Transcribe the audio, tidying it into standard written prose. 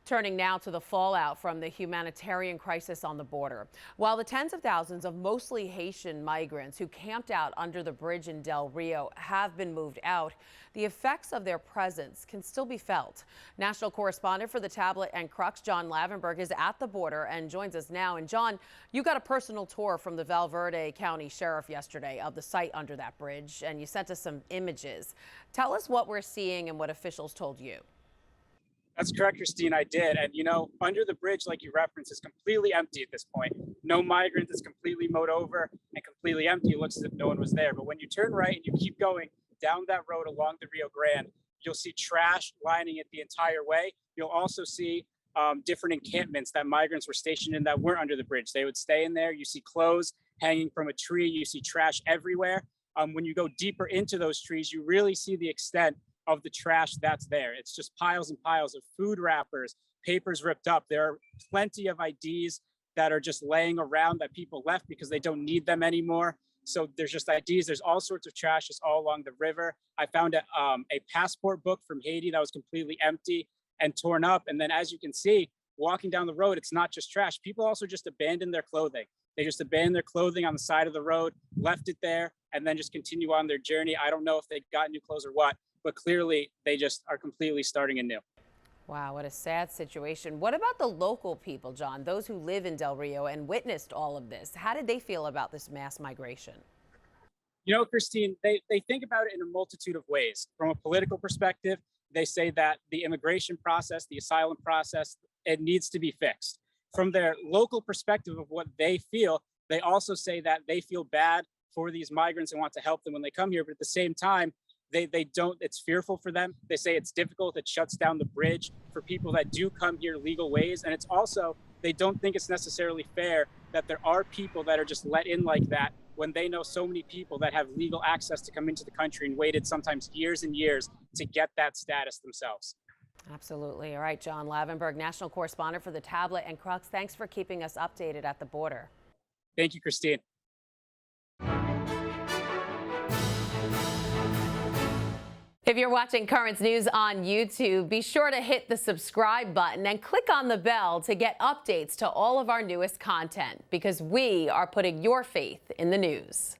Turning now to the fallout from the humanitarian crisis on the border. While the tens of thousands of mostly Haitian migrants who camped out under the bridge in Del Rio have been moved out, the effects of their presence can still be felt. National correspondent for the Tablet and Crux, John Lavenburg, is at the border and joins us now. And John, you got a personal tour from the Valverde County Sheriff yesterday of the site under that bridge, and you sent us some images. Tell us what we're seeing and what officials told you. That's correct, Christine. I did. And, under the bridge, like you referenced, is completely empty at this point. No migrants. It's completely mowed over and completely empty. It looks as if no one was there. But when you turn right and you keep going down that road along the Rio Grande, you'll see trash lining it the entire way. You'll also see different encampments that migrants were stationed in that weren't under the bridge. They would stay in there. You see clothes hanging from a tree. You see trash everywhere. When you go deeper into those trees, you really see the extent of the trash that's there. It's just piles and piles of food wrappers, papers ripped up. There are plenty of IDs that are just laying around that people left because they don't need them anymore. So there's just IDs. There's all sorts of trash just all along the river. I found a passport book from Haiti that was completely empty and torn up. And then as you can see, walking down the road, it's not just trash. People also just abandon their clothing. They just abandoned their clothing on the side of the road, left it there, and then just continue on their journey. I don't know if they got new clothes or what, but clearly they just are completely starting anew. Wow, what a sad situation. What about the local people, John, those who live in Del Rio and witnessed all of this? How did they feel about this mass migration? Christine, they think about it in a multitude of ways. From a political perspective, they say that the immigration process, the asylum process, it needs to be fixed. From their local perspective of what they feel, they also say that they feel bad for these migrants and want to help them when they come here. But at the same time, they don't, it's fearful for them. They say it's difficult. It shuts down the bridge for people that do come here legal ways. And it's also, they don't think it's necessarily fair that there are people that are just let in like that when they know so many people that have legal access to come into the country and waited sometimes years and years to get that status themselves. Absolutely. All right, John Lavenburg, national correspondent for the Tablet and Crux. Thanks for keeping us updated at the border. Thank you, Christine. If you're watching Currents News on YouTube, be sure to hit the subscribe button and click on the bell to get updates to all of our newest content, because we are putting your faith in the news.